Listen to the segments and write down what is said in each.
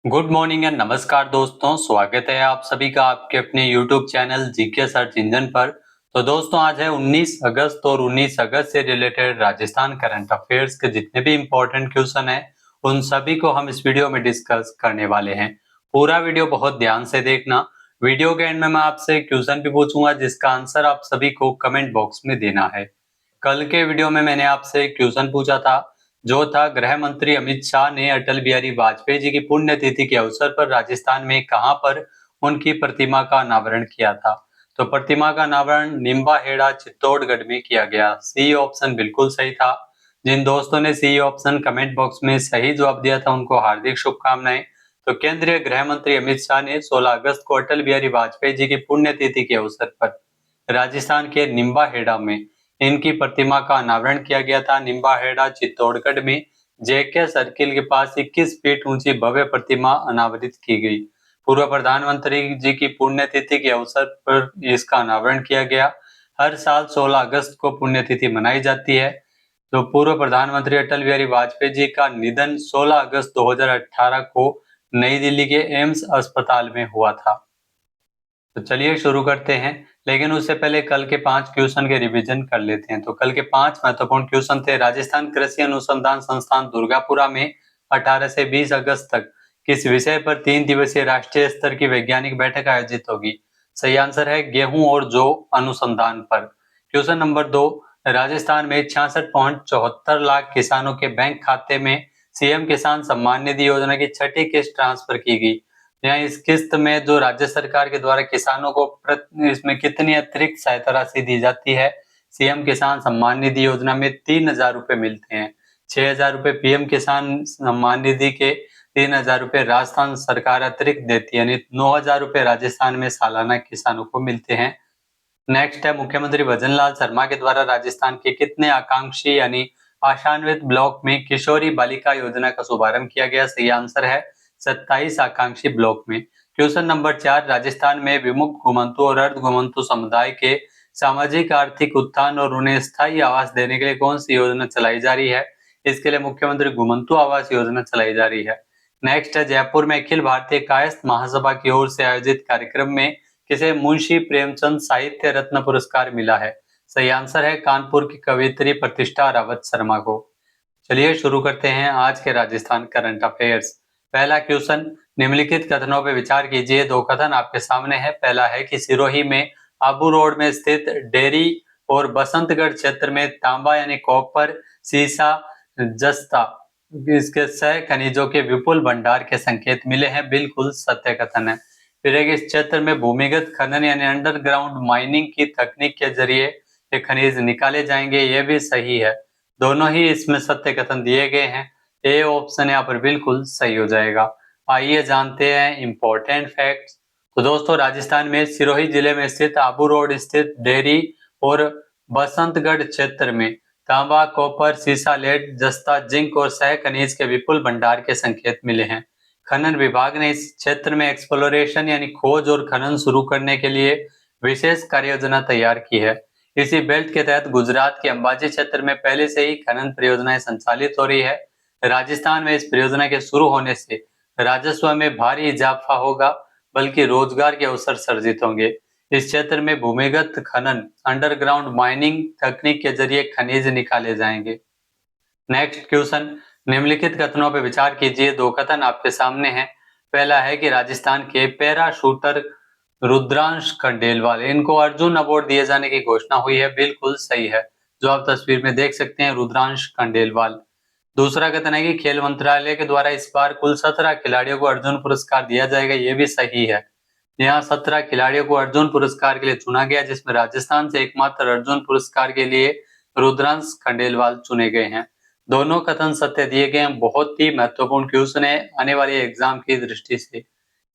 Good morning and नमस्कार दोस्तों, स्वागत है आप सभी का आपके अपने YouTube channel GK search engine पर। तो दोस्तों आज है 19 अगस्त और 19 अगस्त से रिलेटेड राजस्थान करंट अफेयर्स के जितने भी इम्पोर्टेंट क्वेश्चन हैं उन सभी को हम इस वीडियो में डिस्कस करने वाले हैं। पूरा वीडियो बहुत ध्यान से देखना। वीडियो के एंड में मैं आपसे क्वेश्चन भी पूछूंगा जिसका आंसर आप सभी को कमेंट बॉक्स में देना है। कल के वीडियो में मैंने आपसे क्वेश्चन पूछा था जो था गृह मंत्री अमित शाह ने अटल बिहारी वाजपेयी जी की पुण्यतिथि के अवसर पर राजस्थान में कहां पर उनकी प्रतिमा का अनावरण किया था। तो प्रतिमा का अनावरण निम्बाहेड़ा चित्तौड़गढ़ में किया गया। सी ऑप्शन बिल्कुल सही था। जिन दोस्तों ने सी ऑप्शन कमेंट बॉक्स में सही जवाब दिया था उनको हार्दिक शुभकामनाएं। तो केंद्रीय गृह मंत्री अमित शाह ने 16 अगस्त को अटल बिहारी वाजपेयी जी की पुण्यतिथि के अवसर पर राजस्थान के निम्बाहेड़ा में इनकी प्रतिमा का अनावरण किया गया था। निम्बाहेड़ा चित्तौड़गढ़ में जेके सर्किल के पास 21 फीट ऊंची भव्य प्रतिमा अनावरित की गई। पूर्व प्रधानमंत्री जी की पुण्यतिथि के अवसर पर इसका अनावरण किया गया। हर साल 16 अगस्त को पुण्यतिथि मनाई जाती है। तो पूर्व प्रधानमंत्री अटल बिहारी वाजपेयी जी का निधन 16 अगस्त 2018 को नई दिल्ली के एम्स अस्पताल में हुआ था। तो चलिए शुरू करते हैं, लेकिन उससे पहले कल के 5 क्वेश्चन के रिवीजन कर लेते हैं। तो कल के 5 महत्वपूर्ण क्वेश्चन थे। राजस्थान कृषि अनुसंधान संस्थान दुर्गापुरा में 18 से 20 अगस्त तक किस विषय पर 3 दिवसीय राष्ट्रीय स्तर की वैज्ञानिक बैठक आयोजित होगी। सही आंसर है गेहूं और जौ अनुसंधान पर। क्वेश्चन नंबर 2, राजस्थान में 66.74 लाख किसानों के बैंक खाते में सीएम किसान सम्मान निधि योजना की छठी किस्त ट्रांसफर की गई। यहाँ इस किस्त में जो राज्य सरकार के द्वारा किसानों को इसमें कितनी अतिरिक्त सहायता राशि दी जाती है। सीएम किसान सम्मान निधि योजना में 3,000 रुपए मिलते हैं। 6,000 रुपए पीएम किसान सम्मान निधि के, 3,000 रुपए राजस्थान सरकार अतिरिक्त देती है, यानी 9,000 रुपए राजस्थान में सालाना किसानों को मिलते हैं। नेक्स्ट है मुख्यमंत्री भजनलाल शर्मा के द्वारा राजस्थान के कितने आकांक्षी यानी आशान्वित ब्लॉक में किशोरी बालिका योजना का शुभारंभ किया गया। सही आंसर है 27 आकांक्षी ब्लॉक में। क्वेश्चन नंबर 4, राजस्थान में विमुक्त घुमंतु और अर्ध घुमंतु समुदाय के सामाजिक आर्थिक उत्थान और उन्हें स्थायी आवास देने के लिए कौन सी योजना चलाई जा रही है। इसके लिए मुख्यमंत्री घुमंतु आवास योजना चलाई जा रही है। नेक्स्ट है जयपुर में अखिल भारतीय कायस्थ महासभा की ओर से आयोजित कार्यक्रम में किसे मुंशी प्रेमचंद साहित्य रत्न पुरस्कार मिला है। सही आंसर है कानपुर की कवियत्री प्रतिष्ठा रावत शर्मा को। चलिए शुरू करते हैं आज के राजस्थान करंट अफेयर्स। पहला क्वेश्चन, निम्नलिखित कथनों पर विचार कीजिए। दो कथन आपके सामने है। पहला है कि सिरोही में आबू रोड में स्थित डेयरी और बसंतगढ़ क्षेत्र में तांबा यानी कॉपर, सीसा, जस्ता इसके सह खनिजों के विपुल भंडार के संकेत मिले हैं। बिल्कुल सत्य कथन है। फिर एक इस क्षेत्र में भूमिगत खनन यानी अंडरग्राउंड माइनिंग की तकनीक के जरिए ये खनिज निकाले जाएंगे, ये भी सही है। दोनों ही इसमें सत्य कथन दिए गए हैं। ए ऑप्शन यहाँ पर बिल्कुल सही हो जाएगा। आइए जानते हैं इंपॉर्टेंट फैक्ट्स। तो दोस्तों राजस्थान में सिरोही जिले में स्थित आबू रोड स्थित डेयरी और बसंतगढ़ क्षेत्र में तांबा, कॉपर, सीसा, लेड, जस्ता, जिंक और सह खनिज के विपुल भंडार के संकेत मिले हैं। खनन विभाग ने इस क्षेत्र में एक्सप्लोरेशन यानी खोज और खनन शुरू करने के लिए विशेष कार्य योजना तैयार की है। इसी बेल्ट के तहत गुजरात के अंबाजी क्षेत्र में पहले से ही खनन परियोजनाएं संचालित हो रही है। राजस्थान में इस परियोजना के शुरू होने से राजस्व में भारी इजाफा होगा, बल्कि रोजगार के अवसर सर्जित होंगे। इस क्षेत्र में भूमिगत खनन अंडरग्राउंड माइनिंग तकनीक के जरिए खनिज निकाले जाएंगे। नेक्स्ट क्वेश्चन, निम्नलिखित कथनों पर विचार कीजिए। दो कथन आपके सामने हैं। पहला है कि राजस्थान के पैरा शूटर रुद्रांश खंडेलवाल इनको अर्जुन अवार्ड दिए जाने की घोषणा हुई है। बिल्कुल सही है, जो आप तस्वीर में देख सकते हैं रुद्रांश खंडेलवाल। दूसरा कथन है कि खेल मंत्रालय के द्वारा इस बार कुल 17 खिलाड़ियों को अर्जुन पुरस्कार दिया जाएगा, ये भी सही है। यहाँ 17 खिलाड़ियों को अर्जुन पुरस्कार के लिए चुना गया, जिसमें राजस्थान से एकमात्र अर्जुन पुरस्कार के लिए रुद्रांश खंडेलवाल चुने गए हैं। दोनों कथन सत्य दिए गए हैं। बहुत ही महत्वपूर्ण क्वेश्चन है आने वाले एग्जाम की दृष्टि से।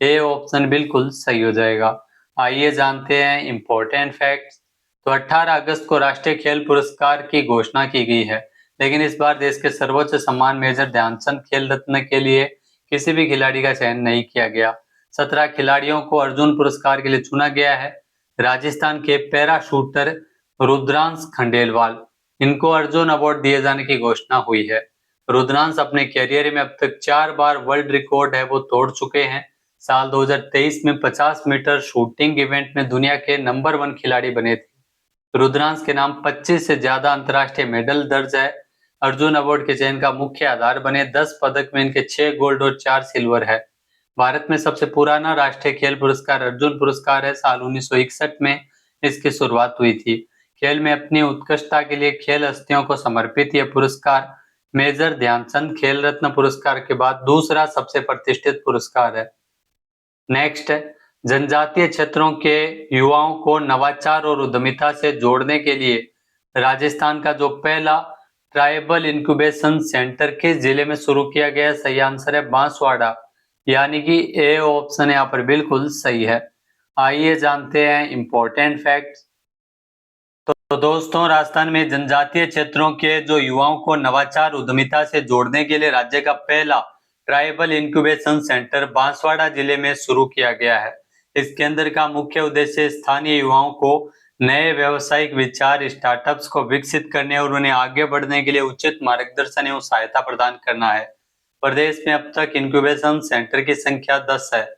ए ऑप्शन बिल्कुल सही हो जाएगा। आइए जानते हैं इंपॉर्टेंट फैक्ट्स। तो 18 अगस्त को राष्ट्रीय खेल पुरस्कार की घोषणा की गई है, लेकिन इस बार देश के सर्वोच्च सम्मान मेजर ध्यानचंद खेल रत्न के लिए किसी भी खिलाड़ी का चयन नहीं किया गया। 17 खिलाड़ियों को अर्जुन पुरस्कार के लिए चुना गया है। राजस्थान के पैरा शूटर रुद्रांश खंडेलवाल इनको अर्जुन अवार्ड दिए जाने की घोषणा हुई है। रुद्रांश अपने करियर में अब तक 4 बार वर्ल्ड रिकॉर्ड है वो तोड़ चुके हैं। साल 2023 में 50 मीटर शूटिंग इवेंट में दुनिया के नंबर 1 खिलाड़ी बने थे। रुद्रांश के नाम 25 से ज्यादा अंतर्राष्ट्रीय मेडल दर्ज है। अर्जुन अवार्ड के चयन का मुख्य आधार बने 10 पदक में इनके 6 गोल्ड और 4 सिल्वर है। भारत में सबसे पुराना राष्ट्रीय खेल पुरस्कार अर्जुन पुरस्कार है। साल 1961 में इसकी शुरुआत हुई थी। खेल में अपनी उत्कृष्टता के लिए खेल हस्तियों को समर्पित यह पुरस्कार मेजर ध्यानचंद खेल रत्न पुरस्कार के बाद दूसरा सबसे प्रतिष्ठित पुरस्कार है। नेक्स्ट है, जनजातीय क्षेत्रों के युवाओं को नवाचार और उद्यमिता से जोड़ने के लिए राजस्थान का जो पहला ट्राइबल इंक्यूबेशन सेंटर किस जिले में शुरू किया गया है? सही आंसर है बांसवाड़ा, यानी कि ए ऑप्शन यहाँ पर बिल्कुल सही है। आइए जानते हैं इंपॉर्टेंट फैक्ट्स। तो दोस्तों, राजस्थान में जनजातीय क्षेत्रों के जो युवाओं को नवाचार उद्यमिता से जोड़ने के लिए राज्य का पहला ट्राइबल इंक्यूबेशन सेंटर बांसवाड़ा जिले में शुरू किया गया है। इस केंद्र का मुख्य उद्देश्य स्थानीय युवाओं को नए व्यावसायिक विचार, स्टार्टअप्स को विकसित करने और उन्हें आगे बढ़ने के लिए उचित मार्गदर्शन एवं सहायता प्रदान करना है। प्रदेश में अब तक इंक्यूबेशन सेंटर की संख्या 10 है।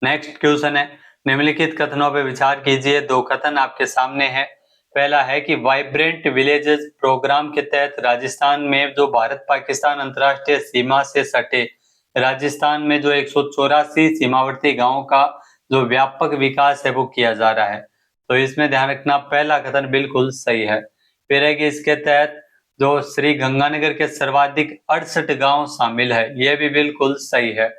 नेक्स्ट क्वेश्चन है, निम्नलिखित कथनों पर विचार कीजिए। दो कथन आपके सामने है। पहला है कि वाइब्रेंट विलेजेस प्रोग्राम के तहत राजस्थान में जो भारत पाकिस्तान अंतर्राष्ट्रीय सीमा से सटे राजस्थान में जो 184 सीमावर्ती गांवों का जो व्यापक विकास है वो किया जा रहा है। तो इसमें ध्यान रखना, पहला कथन बिल्कुल सही है। फिर है कि इसके तहत जो श्री गंगानगर के सर्वाधिक 68 गांव शामिल है, यह भी बिल्कुल सही है।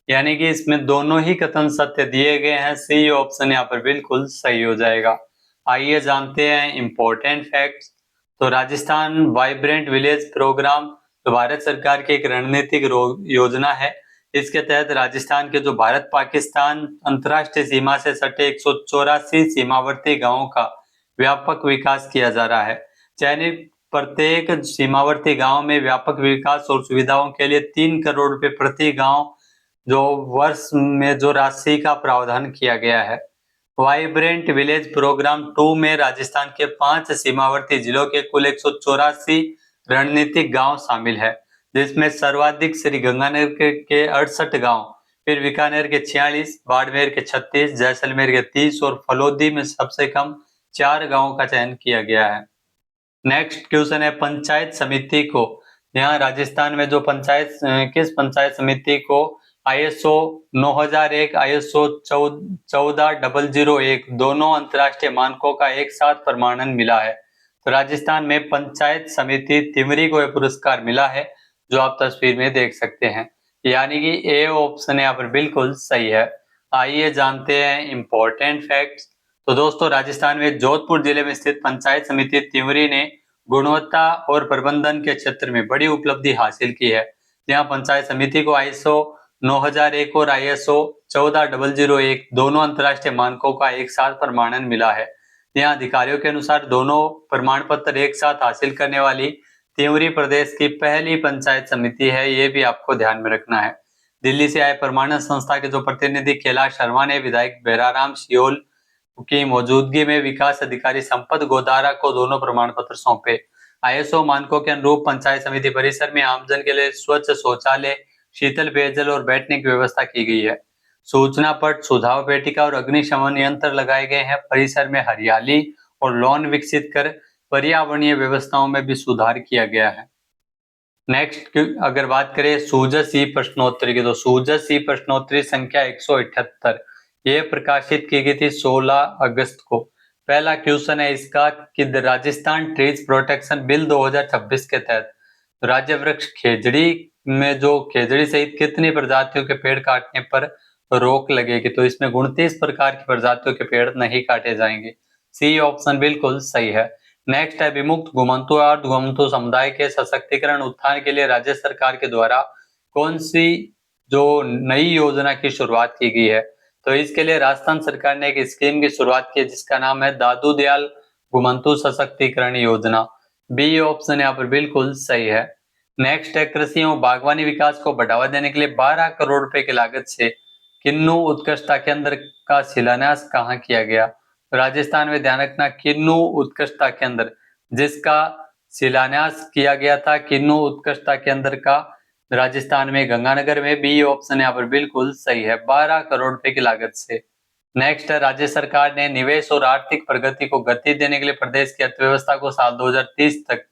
यानी कि इसमें दोनों ही कथन सत्य दिए गए हैं। सी ऑप्शन यहाँ पर बिल्कुल सही हो जाएगा। आइए जानते हैं इंपॉर्टेंट फैक्ट्स। तो राजस्थान वाइब्रेंट विलेज प्रोग्राम तो भारत सरकार की एक रणनीतिक योजना है। इसके तहत राजस्थान के जो भारत पाकिस्तान अंतर्राष्ट्रीय सीमा से सटे 184 सीमावर्ती गांवों का व्यापक विकास किया जा रहा है। चयनित प्रत्येक सीमावर्ती गांव में व्यापक विकास और सुविधाओं के लिए 3 करोड़ रुपए प्रति गांव जो वर्ष में जो राशि का प्रावधान किया गया है। वाइब्रेंट विलेज प्रोग्राम 2 में राजस्थान के 5 सीमावर्ती जिलों के कुल 184 रणनीतिक गांव शामिल है, जिसमें सर्वाधिक श्री गंगानगर के 68 गांव, फिर बीकानेर के 46, बाड़मेर के 36, जैसलमेर के 30 और फलोदी में सबसे कम 4 गांवों का चयन किया गया है। नेक्स्ट क्वेश्चन है, पंचायत समिति को, यहाँ राजस्थान में जो किस पंचायत समिति को ISO 9001, ISO 14001 दोनों अंतर्राष्ट्रीय मानकों का एक साथ प्रमाणन मिला है? तो राजस्थान में पंचायत समिति तिमरी को यह पुरस्कार मिला है, जो आप तस्वीर में देख सकते हैं। यानी कि ए ऑप्शन यहाँ पर बिल्कुल सही है। आइए जानते हैं इंपॉर्टेंट फैक्ट्स। तो दोस्तों, राजस्थान में जोधपुर जिले में स्थित पंचायत समिति तिमरी ने गुणवत्ता और प्रबंधन के क्षेत्र में बड़ी उपलब्धि हासिल की है। यहाँ पंचायत समिति को ISO 9001 और ISO 14001 दोनों अंतर्राष्ट्रीय मानकों का एक साथ प्रमाणन मिला है। यहाँ अधिकारियों के अनुसार दोनों प्रमाण पत्र एक साथ हासिल करने वाली तिमरी प्रदेश की पहली पंचायत समिति है। ये भी आपको ध्यान में रखना है। दिल्ली से आए प्रमाणन संस्था के जो प्रतिनिधि कैलाश शर्मा ने विधायक बेराराम सियोल की मौजूदगी में विकास अधिकारी संपत गोदारा को दोनों प्रमाण पत्र सौंपे। ISO मानकों के अनुरूप पंचायत समिति परिसर में आमजन के लिए स्वच्छ शौचालय, शीतल पेयजल और बैठने की व्यवस्था की गई है। सूचना पट, सुझाव पेटिका और अग्निशमन यंत्र लगाए गए हैं। परिसर में हरियाली और लॉन विकसित कर पर्यावरणीय व्यवस्थाओं में भी सुधार किया गया है। नेक्स्ट अगर बात करें सूजस ई प्रश्नोत्तरी की, तो सूजस ई प्रश्नोत्तरी संख्या 178 ये प्रकाशित की गई थी 16 अगस्त को। पहला क्वेश्चन है इसका कि राजस्थान ट्रीज प्रोटेक्शन बिल 2026 के तहत राज्य वृक्ष खेजड़ी में जो खेजड़ी सहित कितनी प्रजातियों के पेड़ काटने पर रोक लगेगी? तो इसमें 29 प्रकार की प्रजातियों के पेड़ नहीं काटे जाएंगे। सी ऑप्शन बिल्कुल सही है। नेक्स्ट है, विमुक्त घुमंतु और अर्ध घुमंतु समुदाय के सशक्तिकरण उत्थान के लिए राज्य सरकार के द्वारा कौन सी जो नई योजना की शुरुआत की गई है? तो इसके लिए राजस्थान सरकार ने एक स्कीम की शुरुआत की जिसका नाम है दादू दयाल घुमंतु सशक्तिकरण योजना। बी ऑप्शन यहाँ पर बिल्कुल सही है। नेक्स्ट है, कृषि एवं बागवानी विकास को बढ़ावा देने के लिए 12 करोड़ रुपए की लागत से किन्नू उत्कृष्टता केंद्र का शिलान्यास कहाँ किया गया? राजस्थान में ध्यान रखना, किन्नू उत्कृष्टता केंद्र जिसका शिलान्यास किया गया था किन्नू उत्कृष्टता केंद्र का राजस्थान में गंगानगर में। बी ऑप्शन यहाँ पर बिल्कुल सही है, 12 करोड़ रुपए की लागत से। नेक्स्ट है, राज्य सरकार ने निवेश और आर्थिक प्रगति को गति देने के लिए प्रदेश की अर्थव्यवस्था को साल 2030 तक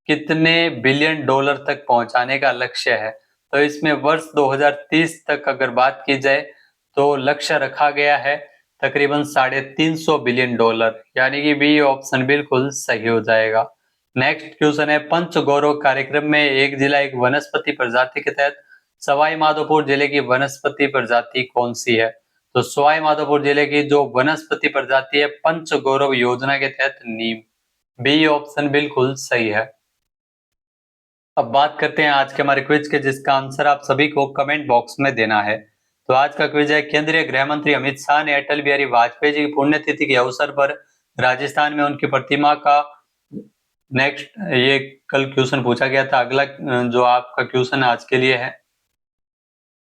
कितने बिलियन डॉलर तक पहुंचाने का लक्ष्य है। तो इसमें वर्ष 2030 तक अगर बात की जाए तो लक्ष्य रखा गया है तकरीबन $350 बिलियन, यानी कि बी ऑप्शन बिल्कुल सही हो जाएगा। नेक्स्ट क्वेश्चन है, पंच गौरव कार्यक्रम में एक जिला एक वनस्पति प्रजाति के तहत सवाई माधोपुर जिले की वनस्पति प्रजाति कौन सी है। तो सवाई माधोपुर जिले की जो वनस्पति प्रजाति है पंच गौरव योजना के तहत नीम। बी ऑप्शन बिल्कुल सही है। अब बात करते हैं आज के हमारे क्विज के, जिसका आंसर आप सभी को कमेंट बॉक्स में देना है। तो आज का क्विज है, केंद्रीय गृह मंत्री अमित शाह ने अटल बिहारी वाजपेयी जी की पुण्यतिथि के अवसर पर राजस्थान में उनकी प्रतिमा का नेक्स्ट, ये कल क्वेश्चन पूछा गया था, अगला जो आपका क्वेश्चन आज के लिए है।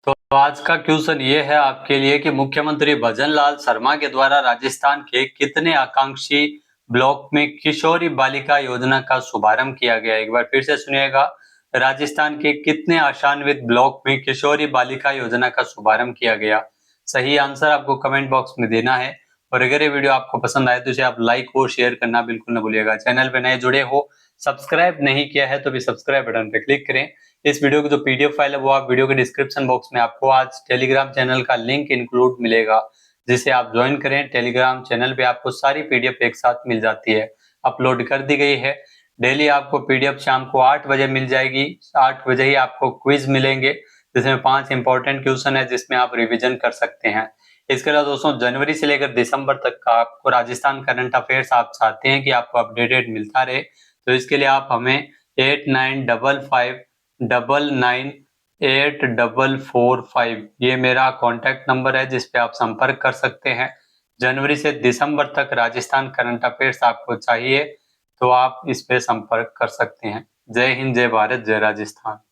तो आज का क्वेश्चन ये है आपके लिए कि मुख्यमंत्री भजन लाल शर्मा के द्वारा राजस्थान के कितने आकांक्षी ब्लॉक में किशोरी बालिका योजना का शुभारंभ किया गया। एक बार फिर से सुनिएगा, राजस्थान के कितने आशान्वित ब्लॉक में किशोरी बालिका योजना का शुभारंभ किया गया। सही आंसर आपको कमेंट बॉक्स में देना है। और अगर ये वीडियो आपको पसंद आए तो इसे आप लाइक और शेयर करना बिल्कुल न भूलिएगा। चैनल पे नए जुड़े हो, सब्सक्राइब नहीं किया है तो भी सब्सक्राइब बटन पे क्लिक करें। इस वीडियो की जो पीडीएफ फाइल है वो आप वीडियो के डिस्क्रिप्शन बॉक्स में आपको आज टेलीग्राम चैनल का लिंक इंक्लूड मिलेगा, जिसे आप ज्वाइन करें। टेलीग्राम चैनल पे आपको सारी पीडीएफ एक साथ मिल जाती है, अपलोड कर दी गई है। डेली आपको पीडीएफ शाम को 8 बजे मिल जाएगी। 8 बजे ही आपको क्विज मिलेंगे, जिसमें 5 इंपॉर्टेंट क्वेश्चन है जिसमें आप रिविजन कर सकते हैं। इसके अलावा दोस्तों, जनवरी से लेकर दिसंबर तक का आपको राजस्थान करंट अफेयर्स आप चाहते हैं कि आपको अपडेटेड मिलता रहे, तो इसके लिए आप हमें 8955998445 ये मेरा कॉन्टैक्ट नंबर है, जिस पे आप संपर्क कर सकते हैं। जनवरी से दिसंबर तक राजस्थान करंट अफेयर्स आपको चाहिए तो आप इस पे संपर्क कर सकते हैं। जय हिंद, जय भारत, जय राजस्थान।